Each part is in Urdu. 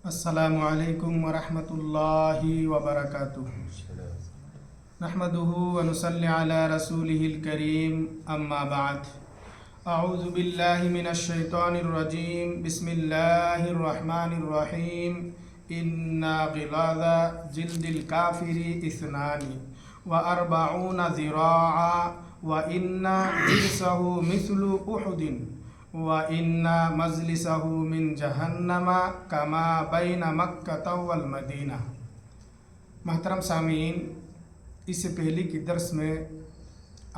السلام علیکم ورحمۃ اللہ وبرکاتہ۔ نحمدہ ونصلی علی رسولہ الکریم، اما بعد۔ اعوذ باللہ من الشیطان الرجیم، بسم اللہ الرحمن الرحیم۔ انا غلاظ جلد الکافر اثنان واربعون ذراعا وان جلسہ مثل احد وَإِنَّ مَجْلِسَهُ مِنْ جَهَنَّمَ كَمَا بَيْنَ مَكَّةَ وَالْمَدِينَةِ۔ محترم سامعین، اس سے پہلے کی درس میں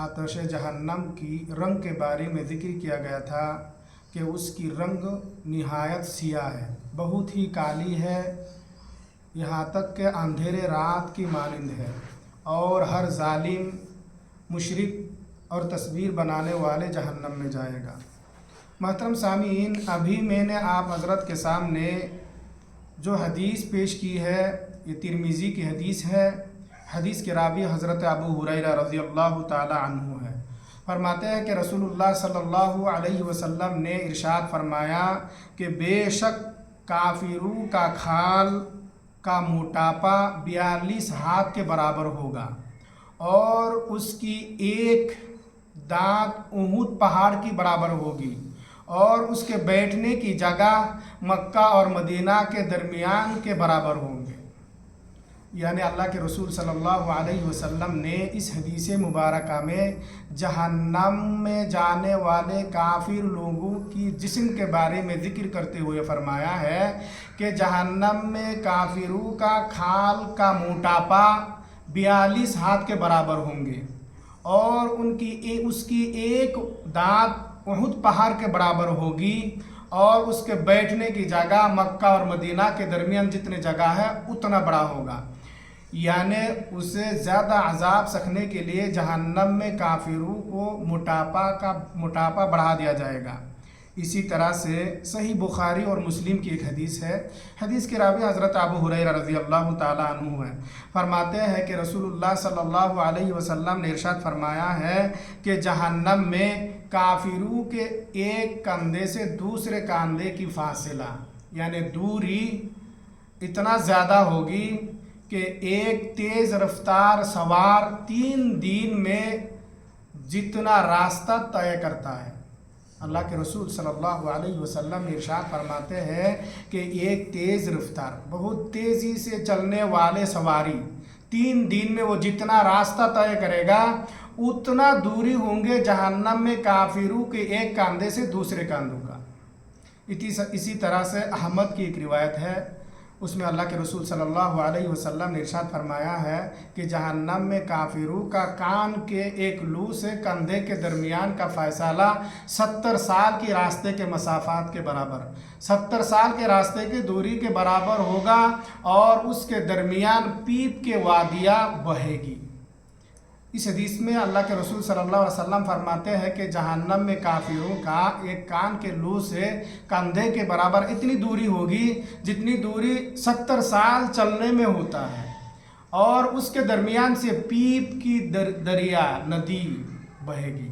آتش جہنم کی رنگ کے بارے میں ذکر کیا گیا تھا کہ اس کی رنگ نہایت سیاہ ہے، بہت ہی کالی ہے، یہاں تک کہ اندھیرے رات کی مانند ہے، اور ہر ظالم، مشرک اور تصویر بنانے والے جہنم میں جائے گا۔ محترم سامعین، ابھی میں نے آپ حضرت کے سامنے جو حدیث پیش کی ہے، یہ ترمذی کی حدیث ہے۔ حدیث کے راوی حضرت ابو ہریرہ رضی اللہ تعالی عنہ ہے۔ فرماتے ہیں کہ رسول اللہ صلی اللہ علیہ وسلم نے ارشاد فرمایا کہ بے شک کافروں کا کھال کا موٹاپا 42 ہاتھ کے برابر ہوگا، اور اس کی ایک دانت احد پہاڑ کی برابر ہوگی، اور اس کے بیٹھنے کی جگہ مکہ اور مدینہ کے درمیان کے برابر ہوں گے۔ یعنی اللہ کے رسول صلی اللہ علیہ وسلم نے اس حدیث مبارکہ میں جہنم میں جانے والے کافر لوگوں کی جسم کے بارے میں ذکر کرتے ہوئے فرمایا ہے کہ جہنم میں کافروں کا کھال کا موٹاپا 42 ہاتھ کے برابر ہوں گے، اور اس کی ایک دانت احد پہاڑ کے برابر ہوگی، اور اس کے بیٹھنے کی جگہ مکہ اور مدینہ کے درمیان جتنے جگہ ہے اتنا بڑا ہوگا۔ یعنی اسے زیادہ عذاب سکھنے کے لیے جہنم میں کافروں کو موٹاپا بڑھا دیا جائے گا۔ اسی طرح سے صحیح بخاری اور مسلم کی ایک حدیث ہے۔ حدیث کے راوی حضرت ابو ہریرہ رضی اللہ تعالی عنہ ہیں۔ فرماتے ہیں کہ رسول اللہ صلی اللہ علیہ وسلم نے ارشاد فرمایا ہے کہ جہنم میں کافروں کے ایک کندھے سے دوسرے کندھے کی فاصلہ، یعنی دوری اتنا زیادہ ہوگی کہ ایک تیز رفتار سوار 3 دن میں جتنا راستہ طے کرتا ہے۔ اللہ کے رسول صلی اللہ علیہ وسلم نے ارشاد فرماتے ہیں کہ ایک تیز رفتار، بہت تیزی سے چلنے والے سواری 3 دن میں وہ جتنا راستہ طے کرے گا اتنا دوری ہوں گے جہنم میں کافروں کے ایک کاندھے سے دوسرے کاندھوں کا۔ اسی طرح سے احمد کی ایک روایت ہے، اس میں اللہ کے رسول صلی اللہ علیہ وسلم نے ارشاد فرمایا ہے کہ جہنم میں کافروں کا کان کے ایک لو سے کندھے کے درمیان کا فاصلہ 70 سال کی راستے کے مسافات کے برابر، 70 سال کے راستے کی دوری کے برابر ہوگا، اور اس کے درمیان پیپ کے وادیاں بہے گی۔ اس حدیث میں اللہ کے رسول صلی اللہ علیہ وسلم فرماتے ہیں کہ جہنم میں کافروں کا ایک کان کے لو سے کندھے کے برابر اتنی دوری ہوگی جتنی دوری 70 سال چلنے میں ہوتا ہے، اور اس کے درمیان سے پیپ کی دریا ندی بہے گی۔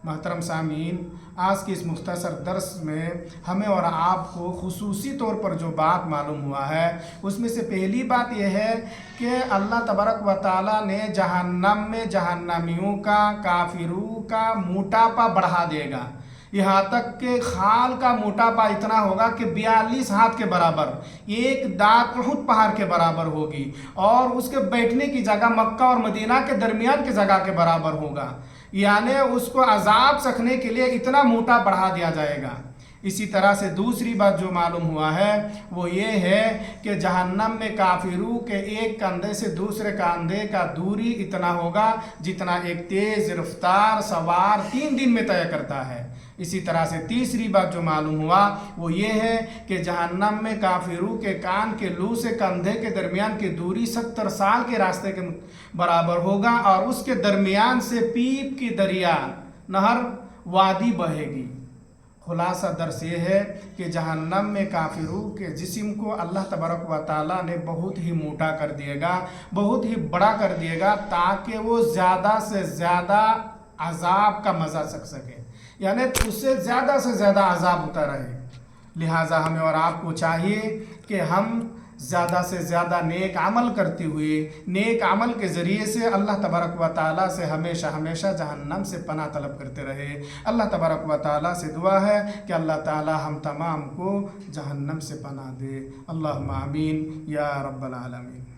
محترم سامعین، آج کی اس مختصر درس میں ہمیں اور آپ کو خصوصی طور پر جو بات معلوم ہوا ہے، اس میں سے پہلی بات یہ ہے کہ اللہ تبارک و تعالیٰ نے جہنم میں جہنمیوں کا، کافروں کا موٹاپا بڑھا دے گا، یہاں تک کہ خال کا موٹاپا اتنا ہوگا کہ 42 ہاتھ کے برابر، ایک دانت احد پہاڑ کے برابر ہوگی، اور اس کے بیٹھنے کی جگہ مکہ اور مدینہ کے درمیان کی جگہ کے برابر ہوگا۔ یعنی اس کو عذاب سکھنے کے لیے اتنا موٹا بڑھا دیا جائے گا۔ اسی طرح سے دوسری بات جو معلوم ہوا ہے وہ یہ ہے کہ جہنم میں کافروں کے ایک کندھے سے دوسرے کندھے کا دوری اتنا ہوگا جتنا ایک تیز رفتار سوار 3 دن میں طے کرتا ہے۔ اسی طرح سے تیسری بات جو معلوم ہوا وہ یہ ہے کہ جہنم میں کافروں کے کان کے لو سے کندھے کے درمیان کی دوری 70 سال کے راستے کے برابر ہوگا، اور اس کے درمیان سے پیپ کی دریا، نہر، وادی بہے گی۔ خلاصہ درس یہ ہے کہ جہنم میں کافروں کے جسم کو اللہ تبارک و تعالیٰ نے بہت ہی موٹا کر دیے گا، بہت ہی بڑا کر دیے گا، تاکہ وہ زیادہ سے زیادہ عذاب کا مزہ چکھ سکے، یعنی اس سے زیادہ عذاب ہوتا رہے۔ لہٰذا ہمیں اور آپ کو چاہیے کہ ہم زیادہ سے زیادہ نیک عمل کرتے ہوئے نیک عمل کے ذریعے سے اللہ تبارک و تعالیٰ سے ہمیشہ ہمیشہ جہنم سے پناہ طلب کرتے رہے۔ اللہ تبارک و تعالیٰ سے دعا ہے کہ اللہ تعالیٰ ہم تمام کو جہنم سے پناہ دے۔ اللہم آمین یا رب العالمین۔